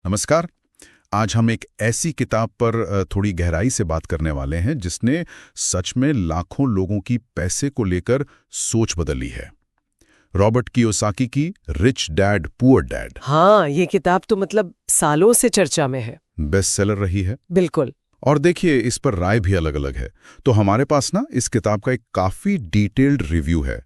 नमस्कार। आज हम एक ऐसी किताब पर थोड़ी गहराई से बात करने वाले हैं जिसने सच में लाखों लोगों की पैसे को लेकर सोच बदली है। रॉबर्ट कियोसाकी की रिच डैड पुअर डैड हाँ, ये किताब तो मतलब सालों से चर्चा में है। बेस्ट सेलर रही है। बिल्कुल। और देखिए, इस पर राय भी अलग अलग है। तो हमारे पास ना इस किताब का एक काफी डिटेल्ड रिव्यू है।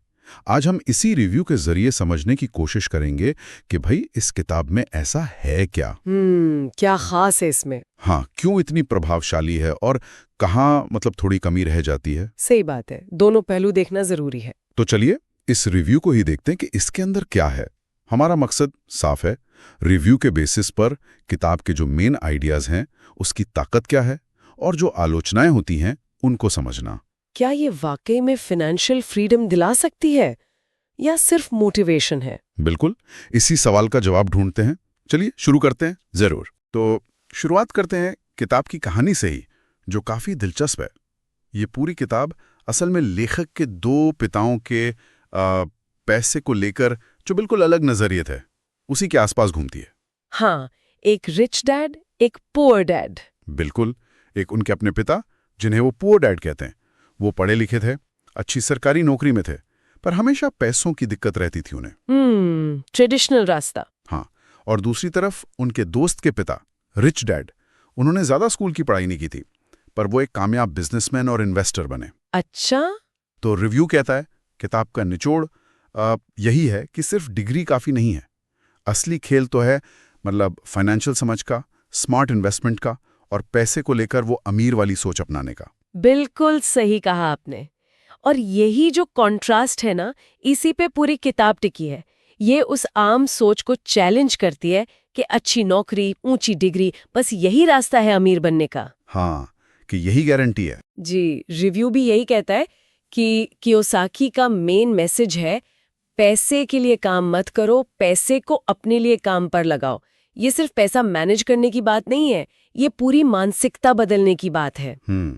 आज हम इसी रिव्यू के जरिए समझने की कोशिश करेंगे कि भाई इस किताब में ऐसा है क्या। क्या खास है इसमें? हाँ, क्यों इतनी प्रभावशाली है और कहाँ मतलब थोड़ी कमी रह जाती है। सही बात है, दोनों पहलू देखना जरूरी है। तो चलिए इस रिव्यू को ही देखते हैं कि इसके अंदर क्या है। हमारा मकसद साफ है, रिव्यू के बेसिस पर किताब के जो मेन आइडियाज हैं उसकी ताकत क्या है और जो आलोचनाएं होती हैं उनको समझना। क्या ये वाकई में फाइनेंशियल फ्रीडम दिला सकती है या सिर्फ मोटिवेशन है? बिल्कुल, इसी सवाल का जवाब ढूंढते हैं। चलिए शुरू करते हैं। जरूर। तो शुरुआत करते हैं किताब की कहानी से ही, जो काफी दिलचस्प है। ये पूरी किताब असल में लेखक के दो पिताओं के पैसे को लेकर जो बिल्कुल अलग नजरिए थे उसी के आसपास घूमती है। हाँ, एक रिच डैड, एक पुअर डैड। बिल्कुल। एक उनके अपने पिता, जिन्हें वो पुअर डैड कहते हैं, वो पढ़े लिखे थे, अच्छी सरकारी नौकरी में थे, पर हमेशा पैसों की दिक्कत रहती थी उन्हें। ट्रेडिशनल रास्ता। हाँ। और दूसरी तरफ उनके दोस्त के पिता, रिच डैड, उन्होंने ज्यादा स्कूल की पढ़ाई नहीं की थी, पर वो एक कामयाब बिजनेसमैन और इन्वेस्टर बने। अच्छा। तो रिव्यू कहता है किताब का निचोड़ यही है कि सिर्फ डिग्री काफी नहीं है। असली खेल तो है मतलब फाइनेंशियल समझ का, स्मार्ट इन्वेस्टमेंट का और पैसे को लेकर वो अमीर वाली सोच अपनाने का। बिल्कुल सही कहा आपने। और यही जो कॉन्ट्रास्ट है ना, इसी पे पूरी किताब टिकी है। ये उस आम सोच को चैलेंज करती है कि अच्छी नौकरी, ऊंची डिग्री, बस यही रास्ता है अमीर बनने का। हाँ, कि यही गारंटी है। जी, रिव्यू भी यही कहता है कि कियोसाकी का मेन मैसेज है, पैसे के लिए काम मत करो, पैसे को अपने लिए काम पर लगाओ। ये सिर्फ पैसा मैनेज करने की बात नहीं है, ये पूरी मानसिकता बदलने की बात है।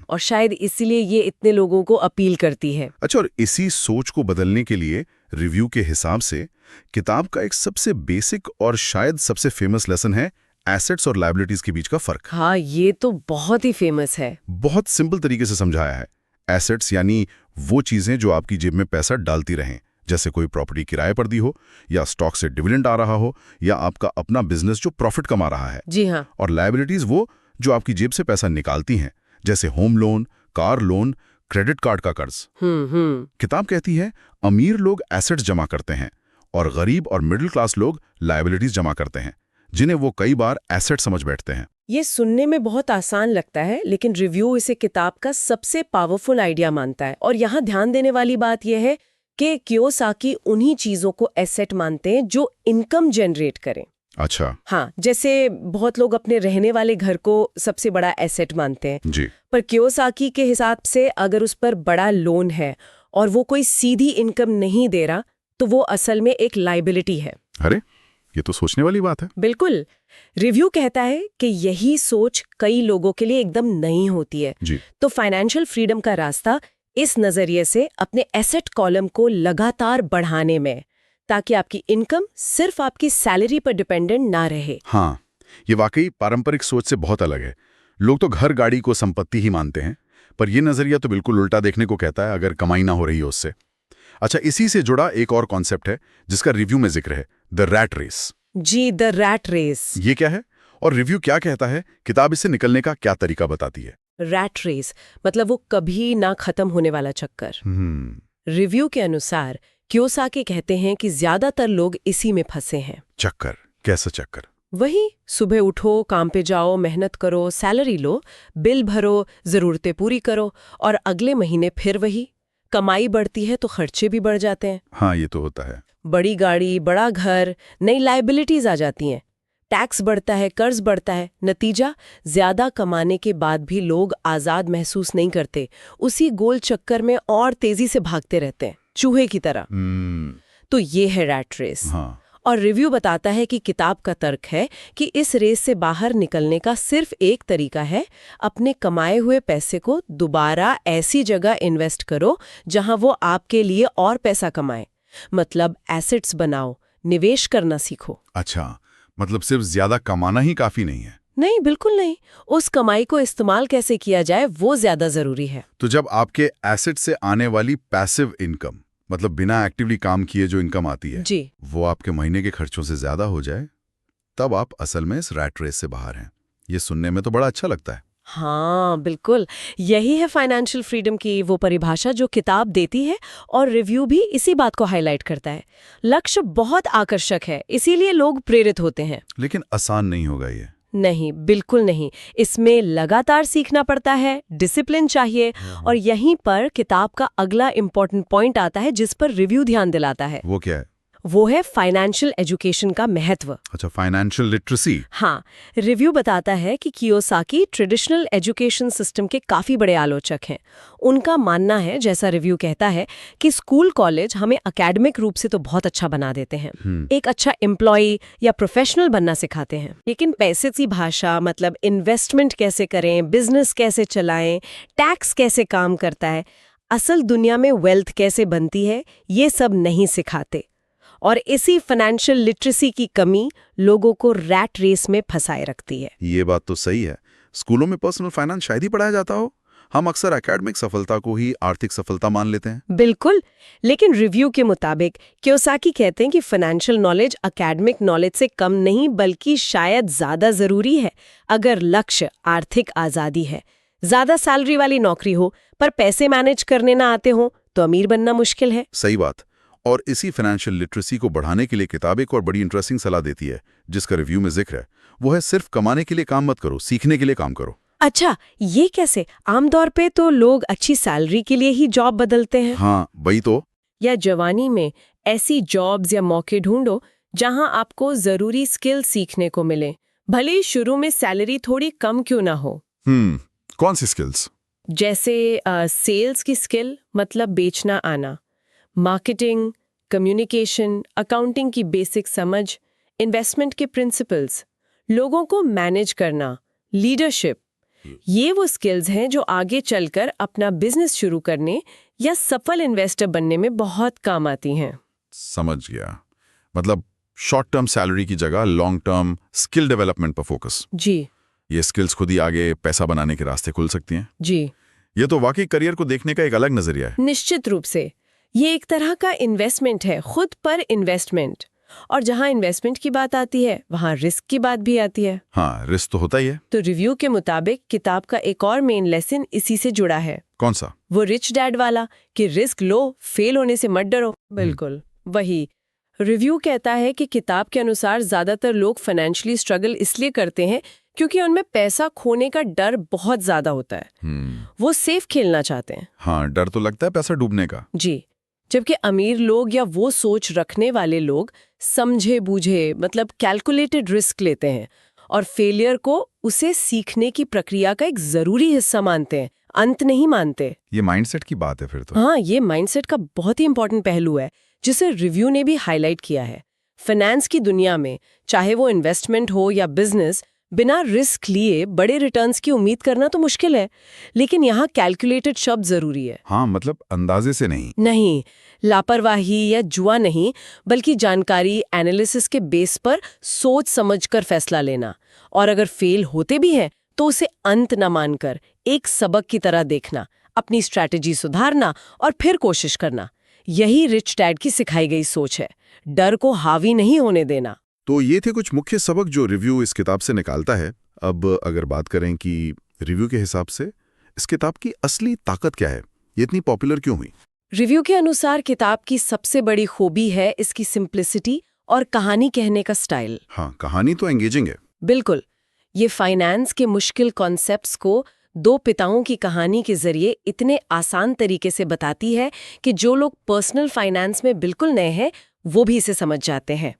और शायद इसीलिए ये इतने लोगों को अपील करती है। अच्छा, और इसी सोच को बदलने के लिए रिव्यू के हिसाब से किताब का एक सबसे बेसिक और शायद सबसे फेमस लेसन है एसेट्स और लायबिलिटीज के बीच का फर्क। हाँ, ये तो बहुत ही फेमस है। बहुत सिंपल तरीके से समझाया है। एसेट्स यानी वो चीजें जो आपकी जेब में पैसा डालती रहें, जैसे कोई प्रॉपर्टी किराए पर दी हो, या स्टॉक से डिविडेंड आ रहा हो, या आपका अपना बिजनेस जो प्रॉफिट कमा रहा है। जी हाँ। और लायबिलिटीज वो जो आपकी जेब से पैसा निकालती हैं, जैसे home loan, car loan, credit card का कर्ज। किताब कहती है अमीर लोग एसेट्स जमा करते हैं और गरीब और मिडिल क्लास लोग लायबिलिटीज जमा करते हैं, जिन्हें वो कई बार एसेट समझ बैठते हैं। ये सुनने में बहुत आसान लगता है, लेकिन रिव्यू इसे किताब का सबसे पावरफुल आइडिया मानता है। और यहाँ ध्यान देने वाली बात यह है कि कियोसाकी उन्हीं चीजों को एसेट मानते हैं जो इनकम जनरेट करें। अच्छा। हाँ, जैसे बहुत लोग अपने रहने वाले घर को सबसे बड़ा एसेट मानते हैं जी। पर कियोसाकी के हिसाब से अगर उस पर बड़ा लोन है और वो कोई सीधी इनकम नहीं दे रहा, तो वो असल में एक लायबिलिटी है। अरे, ये तो सोचने वाली बात है। बिल्कुल। रिव्यू कहता है कि यही सोच कई लोगों के लिए एकदम नई होती है। जी। तो फाइनेंशियल फ्रीडम का रास्ता इस नजरिए से अपने एसेट कॉलम को लगातार बढ़ाने में, ताकि आपकी इनकम सिर्फ आपकी सैलरी पर डिपेंडेंट ना रहे। हाँ, ये वाकई पारंपरिक सोच से बहुत अलग है। लोग तो घर गाड़ी को संपत्ति ही मानते हैं, पर यह नजरिया तो बिल्कुल उल्टा देखने को कहता है अगर कमाई ना हो रही हो उससे। अच्छा, इसी से जुड़ा एक और कॉन्सेप्ट है जिसका रिव्यू में जिक्र है, द रैट रेस। जी, द रैट रेस। ये क्या है और रिव्यू क्या कहता है? किताब इससे निकलने का क्या तरीका बताती है? रैट रेस मतलब वो कभी ना खत्म होने वाला चक्कर। रिव्यू के अनुसार कियोसाकी कहते हैं कि ज्यादातर लोग इसी में फंसे हैं। चक्कर? कैसा चक्कर? वही, सुबह उठो, काम पे जाओ, मेहनत करो, सैलरी लो, बिल भरो, जरूरतें पूरी करो, और अगले महीने फिर वही। कमाई बढ़ती है तो खर्चे भी बढ़ जाते हैं। हाँ, ये तो होता है। बड़ी गाड़ी, बड़ा घर, नई लायबिलिटीज आ जाती हैं, टैक्स बढ़ता है, कर्ज बढ़ता है। नतीजा, ज्यादा कमाने के बाद भी लोग आजाद महसूस नहीं करते, उसी गोल चक्कर में और तेजी से भागते रहते हैं, चूहे की तरह। तो ये है रैट रेस। हाँ। और रिव्यू बताता है कि किताब का तर्क है कि इस रेस से बाहर निकलने का सिर्फ एक तरीका है, अपने कमाए हुए पैसे को दोबारा ऐसी जगह इन्वेस्ट करो जहां वो आपके लिए और पैसा कमाए। मतलब एसेट्स बनाओ, निवेश करना सीखो। अच्छा, मतलब सिर्फ ज्यादा कमाना ही काफी नहीं है। नहीं, बिल्कुल नहीं। उस कमाई को इस्तेमाल कैसे किया जाए वो ज्यादा जरूरी है। तो जब आपके एसेट से आने वाली पैसिव इनकम, मतलब बिना एक्टिवली काम किए जो इनकम आती है, जी, वो आपके महीने के खर्चों से ज्यादा हो जाए, तब आप असल में इस रैट रेस से बाहर हैं। ये सुनने में तो बड़ा अच्छा लगता है। हाँ बिल्कुल। यही है फाइनेंशियल फ्रीडम की वो परिभाषा जो किताब देती है, और रिव्यू भी इसी बात को हाईलाइट करता है। लक्ष्य बहुत आकर्षक है, इसीलिए लोग प्रेरित होते हैं। लेकिन आसान नहीं होगा ये। नहीं, बिल्कुल नहीं। इसमें लगातार सीखना पड़ता है, डिसिप्लिन चाहिए, और यहीं पर किताब का अगला इम्पोर्टेंट पॉइंट आता है जिस पर रिव्यू ध्यान दिलाता है। वो क्या है? वो है फाइनेंशियल एजुकेशन का महत्व। अच्छा, फाइनेंशियल लिटरेसी। हाँ, रिव्यू बताता है कि कियोसाकी ट्रेडिशनल एजुकेशन सिस्टम के काफी बड़े आलोचक हैं। उनका मानना है, जैसा रिव्यू कहता है, कि स्कूल कॉलेज हमें एकेडमिक रूप से तो बहुत अच्छा बना देते हैं, एक अच्छा एम्प्लॉय या प्रोफेशनल बनना सिखाते हैं, लेकिन पैसे की भाषा, मतलब इन्वेस्टमेंट कैसे करें, बिजनेस कैसे चलाएं, टैक्स कैसे काम करता है, असल दुनिया में वेल्थ कैसे बनती है, ये सब नहीं सिखाते। और इसी फाइनेंशियल लिटरेसी की कमी लोगों को रैट रेस में फंसाए रखती है। ये बात तो सही है। स्कूलों में पर्सनल फाइनेंस शायद ही पढ़ाया जाता हो। हम अक्सर एकेडमिक सफलता को ही आर्थिक सफलता मान लेते हैं। बिल्कुल, लेकिन रिव्यू के मुताबिक कियोसाकी कहते हैं कि फाइनेंशियल नॉलेज एकेडमिक नॉलेज से कम नहीं, बल्कि शायद ज्यादा जरूरी है। अगर लक्ष्य आर्थिक आजादी है, ज्यादा सैलरी वाली नौकरी हो, पर पैसे मैनेज करने ना आते हो, तो अमीर बनना मुश्किल है। सही बात। और इसी फाइनेंशियल लिटरेसी को बढ़ाने के लिए किताब एक और बड़ी इंटरेस्टिंग सलाह देती है, जिसका रिव्यू में जिक्र है। वो है, सिर्फ कमाने के लिए काम मत करो, सीखने के लिए काम करो। अच्छा, ये कैसे? आमतौर पे तो लोग अच्छी सैलरी के लिए ही जॉब बदलते हैं। हाँ, वही तो। या जवानी में ऐसी जॉब्स या मौके ढूंढो जहां आपको जरूरी स्किल सीखने को मिले, भले ही शुरू में सैलरी थोड़ी कम क्यों ना हो। कौन सी स्किल्स? जैसे सेल्स की स्किल, मतलब बेचना आना, मार्केटिंग, कम्युनिकेशन, अकाउंटिंग की बेसिक समझ, इन्वेस्टमेंट के प्रिंसिपल्स, लोगों को मैनेज करना, लीडरशिप। ये वो स्किल्स हैं जो आगे चलकर अपना बिजनेस शुरू करने या सफल इन्वेस्टर बनने में बहुत काम आती हैं। समझ गया। मतलब शॉर्ट टर्म सैलरी की जगह लॉन्ग टर्म स्किल डेवलपमेंट पर फोकस। जी ये स्किल्स खुद ही आगे पैसा बनाने के रास्ते खुल सकती हैं। जी, ये तो वाकई करियर को देखने का एक अलग नजरिया है। निश्चित रूप से। ये एक तरह का इन्वेस्टमेंट है, खुद पर इन्वेस्टमेंट। और जहां इन्वेस्टमेंट की बात आती है, वहां रिस्क की बात भी आती है। हाँ, रिस्क तो होता ही है। तो रिव्यू के मुताबिक किताब का एक और मेन लेसन इसी से जुड़ा है। कौन सा? वो रिच डैड वाला, कि रिस्क लो, फेल होने से मत डरो। बिल्कुल वही। रिव्यू कहता है कि किताब के अनुसार ज्यादातर लोग फाइनेंशियली स्ट्रगल इसलिए करते हैं क्योंकि उनमें पैसा खोने का डर बहुत ज्यादा होता है। वो सेफ खेलना चाहते हैं। हाँ, डर तो लगता है पैसा डूबने का। जी, जबकि अमीर लोग या वो सोच रखने वाले लोग समझे बूझे, मतलब कैलकुलेटेड रिस्क लेते हैं और फेलियर को उसे सीखने की प्रक्रिया का एक जरूरी हिस्सा मानते हैं, अंत नहीं मानते। ये माइंडसेट की बात है फिर तो। हाँ, ये माइंडसेट का बहुत ही इंपॉर्टेंट पहलू है जिसे रिव्यू ने भी हाईलाइट किया है। फाइनेंस की दुनिया में, चाहे वो इन्वेस्टमेंट हो या बिजनेस, बिना रिस्क लिए बड़े रिटर्न्स की उम्मीद करना तो मुश्किल है, लेकिन यहाँ कैलकुलेटेड शब्द जरूरी है। हाँ, मतलब अंदाजे से नहीं। नहीं, लापरवाही या जुआ नहीं, बल्कि जानकारी, एनालिसिस के बेस पर सोच समझकर फैसला लेना। और अगर फेल होते भी हैं तो उसे अंत न मानकर एक सबक की तरह देखना, अपनी स्ट्रैटेजी सुधारना और फिर कोशिश करना। यही रिच डैड की सिखाई गई सोच है, डर को हावी नहीं होने देना। तो ये थे कुछ मुख्य सबक जो रिव्यू इस किताब से निकालता है। अब अगर बात करें कि रिव्यू के हिसाब से इस किताब की असली ताकत क्या है, ये इतनी पॉपुलर क्यों हुई? रिव्यू के अनुसार किताब की सबसे बड़ी खूबी है इसकी सिंप्लिसिटी और कहानी कहने का स्टाइल। हाँ, कहानी तो एंगेजिंग है। बिल्कुल। ये फाइनेंस के मुश्किल कॉन्सेप्ट्स को दो पिताओं की कहानी के जरिए इतने आसान तरीके से बताती है कि जो लोग पर्सनल फाइनेंस में बिल्कुल नए हैं वो भी इसे समझ जाते हैं।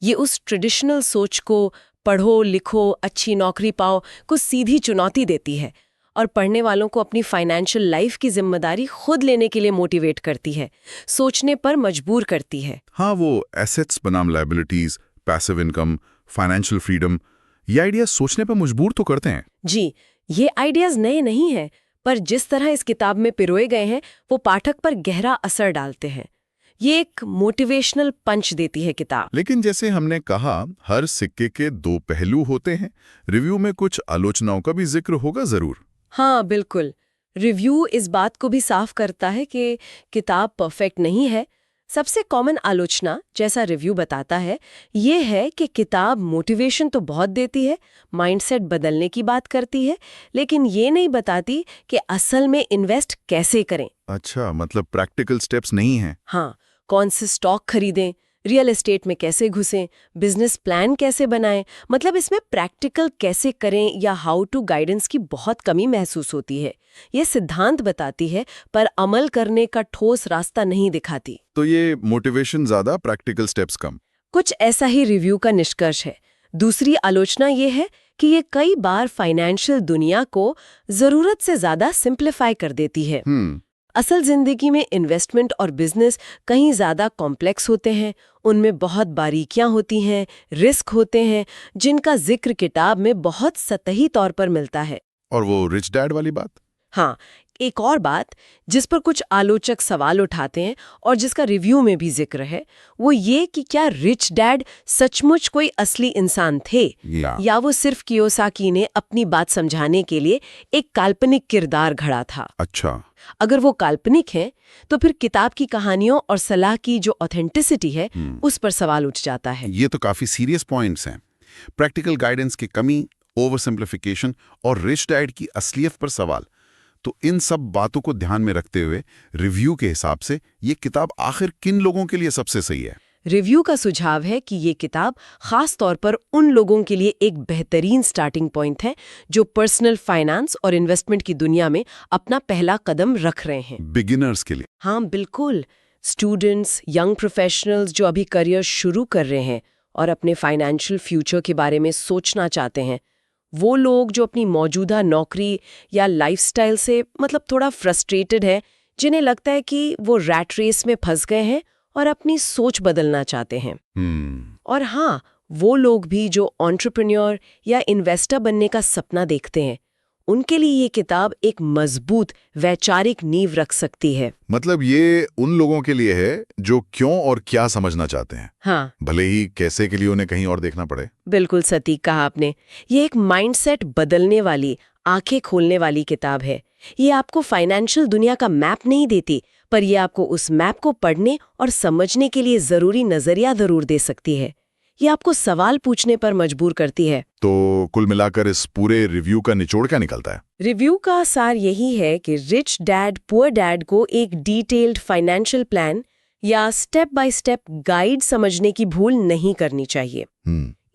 ये उस ट्रेडिशनल सोच को, पढ़ो लिखो अच्छी नौकरी पाओ, को सीधी चुनौती देती है और पढ़ने वालों को अपनी फाइनेंशियल लाइफ की जिम्मेदारी खुद लेने के लिए मोटिवेट करती है, सोचने पर मजबूर करती है। हाँ, वो एसेट्स बनाम liabilities, passive income, financial freedom, ये आइडिया सोचने पर मजबूर तो करते हैं। जी, ये आइडियाज नए नहीं हैं, पर जिस तरह इस किताब में पिरोए गए हैं वो पाठक पर गहरा असर डालते हैं। ये एक मोटिवेशनल पंच देती है किताब। लेकिन जैसे हमने कहा, हर सिक्के के दो पहलू होते हैं। रिव्यू में कुछ आलोचनाओं का भी जिक्र होगा जरूर। हाँ बिल्कुल, रिव्यू इस बात को भी साफ करता है कि किताब परफेक्ट नहीं है। सबसे कॉमन आलोचना, जैसा रिव्यू बताता है, ये है कि किताब मोटिवेशन तो बहुत देती है, माइंडसेट बदलने की बात करती है, लेकिन ये नहीं बताती कि असल में इन्वेस्ट कैसे करें। अच्छा, मतलब प्रैक्टिकल स्टेप्स नहीं हैं। हाँ, कौन से स्टॉक खरीदें, रियल एस्टेट में कैसे घुसें, बिजनेस प्लान कैसे बनाएं, मतलब इसमें प्रैक्टिकल कैसे करें या हाउ टू गाइडेंस की बहुत कमी महसूस होती है। ये सिद्धांत बताती है पर अमल करने का ठोस रास्ता नहीं दिखाती। तो ये मोटिवेशन ज्यादा, प्रैक्टिकल स्टेप्स कम। कुछ ऐसा ही रिव्यू का निष्कर्ष है। दूसरी आलोचना ये है कि ये कई बार फाइनेंशियल दुनिया को जरूरत से ज्यादा सिंप्लीफाई कर देती है। असल जिंदगी में इन्वेस्टमेंट और बिजनेस कहीं ज्यादा कॉम्प्लेक्स होते हैं, उनमें बहुत बारीकियां होती हैं, रिस्क होते हैं, जिनका जिक्र किताब में बहुत सतही तौर पर मिलता है। और वो रिच डैड वाली बात? हाँ, एक और बात जिस पर कुछ आलोचक सवाल उठाते हैं और जिसका रिव्यू में भी जिक्र है, वो ये कि क्या रिच डैड सचमुच कोई असली इंसान थे या वो सिर्फ कियोसाकी ने अपनी बात समझाने के लिए एक काल्पनिक किरदार घड़ा था। अच्छा, अगर वो काल्पनिक है तो फिर किताब की कहानियों और सलाह की जो ऑथेंटिसिटी है उस पर सवाल उठ जाता है। ये तो काफी सीरियस पॉइंट्स हैं। प्रैक्टिकल गाइडेंस की कमी, ओवर सिंप्लीफिकेशन और रिच डैड की असलियत पर सवाल। तो इन सब बातों को ध्यान में रखते हुए रिव्यू के हिसाब से ये किताब आखिर किन लोगों के लिए सबसे सही है? रिव्यू का सुझाव है कि ये किताब खास तौर पर उन लोगों के लिए एक बेहतरीन स्टार्टिंग पॉइंट है जो पर्सनल फाइनेंस और इन्वेस्टमेंट की दुनिया में अपना पहला कदम रख रहे हैं। बिगिनर्स के लिए? हाँ बिल्कुल, स्टूडेंट्स, यंग प्रोफेशनल्स जो अभी करियर शुरू कर रहे हैं और अपने फाइनेंशियल फ्यूचर के बारे में सोचना चाहते हैं, वो लोग जो अपनी मौजूदा नौकरी या लाइफस्टाइल से मतलब थोड़ा फ्रस्ट्रेटेड है, जिन्हें लगता है कि वो रैट रेस में फंस गए हैं और अपनी सोच बदलना चाहते हैं। और हाँ, वो लोग भी जो एंटरप्रेन्योर या इन्वेस्टर बनने का सपना देखते हैं, उनके लिए ये किताब एक मजबूत वैचारिक नींव रख सकती है। मतलब ये उन लोगों के लिए है जो क्यों और क्या समझना चाहते हैं, हाँ, भले ही कैसे के लिए उन्हें कहीं और देखना पड़े। बिल्कुल सटीक कहा आपने। ये एक माइंडसेट बदलने वाली, आंखें खोलने वाली किताब है। ये आपको फाइनेंशियल दुनिया का मैप नहीं देती, पर ये आपको उस मैप को पढ़ने और समझने के लिए जरूरी नजरिया जरूर दे सकती है। ये आपको सवाल पूछने पर मजबूर करती है। तो कुल मिलाकर इस पूरे रिव्यू का निचोड़ क्या निकलता है? रिव्यू का सार यही है कि रिच डैड पुअर डैड को एक डिटेल्ड फाइनेंशियल प्लान या स्टेप बाय स्टेप गाइड समझने की भूल नहीं करनी चाहिए।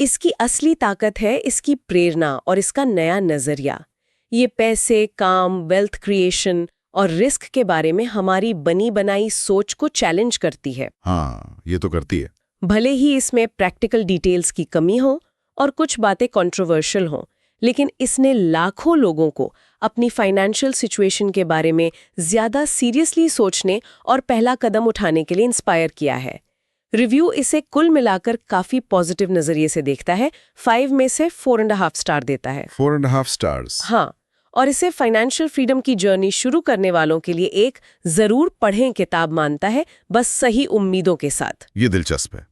इसकी असली ताकत है इसकी प्रेरणा और इसका नया नजरिया। ये पैसे, काम, वेल्थ क्रिएशन और रिस्क के बारे में हमारी बनी बनाई सोच को चैलेंज करती है। हाँ, ये तो करती है। भले ही इसमें प्रैक्टिकल डिटेल्स की कमी हो और कुछ बातें कंट्रोवर्शियल हों, लेकिन इसने लाखों लोगों को अपनी फाइनेंशियल सिचुएशन के बारे में ज्यादा सीरियसली सोचने और पहला कदम उठाने के लिए इंस्पायर किया है। रिव्यू इसे कुल मिलाकर काफी पॉजिटिव नजरिए से देखता है, 5 में से 4.5 स्टार देता है। 4.5 स्टार्स? हाँ, और इसे फाइनेंशियल फ्रीडम की जर्नी शुरू करने वालों के लिए एक जरूर पढ़ें किताब मानता है, बस सही उम्मीदों के साथ। ये दिलचस्प है।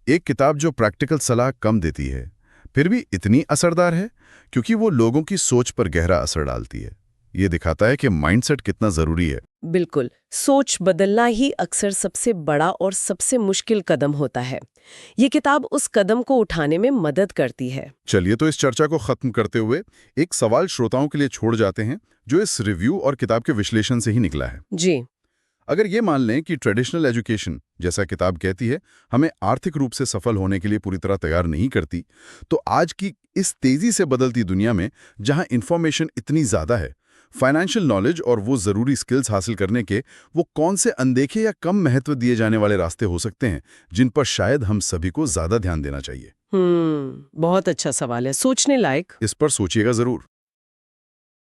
एक किताब जो प्रैक्टिकल सलाह कम देती है फिर भी इतनी असरदार है क्योंकि वो लोगों की सोच पर गहरा असर डालती है। ये दिखाता है कि माइंडसेट कितना जरूरी है। बिल्कुल, सोच बदलना ही अक्सर सबसे बड़ा और सबसे मुश्किल कदम होता है। ये किताब उस कदम को उठाने में मदद करती है। चलिए, तो इस चर्चा को खत्म करते हुए एक सवाल श्रोताओं के लिए छोड़ जाते हैं जो इस रिव्यू और किताब के विश्लेषण से ही निकला है। जी, अगर ये मान लें कि ट्रेडिशनल एजुकेशन, जैसा किताब कहती है, हमें आर्थिक रूप से सफल होने के लिए पूरी तरह तैयार नहीं करती, तो आज की इस तेजी से बदलती दुनिया में जहां इंफॉर्मेशन इतनी ज्यादा है, फाइनेंशियल नॉलेज और वो जरूरी स्किल्स हासिल करने के वो कौन से अनदेखे या कम महत्व दिए जाने वाले रास्ते हो सकते हैं जिन पर शायद हम सभी को ज्यादा ध्यान देना चाहिए? बहुत अच्छा सवाल है, सोचने लायक। इस पर सोचिएगा जरूर।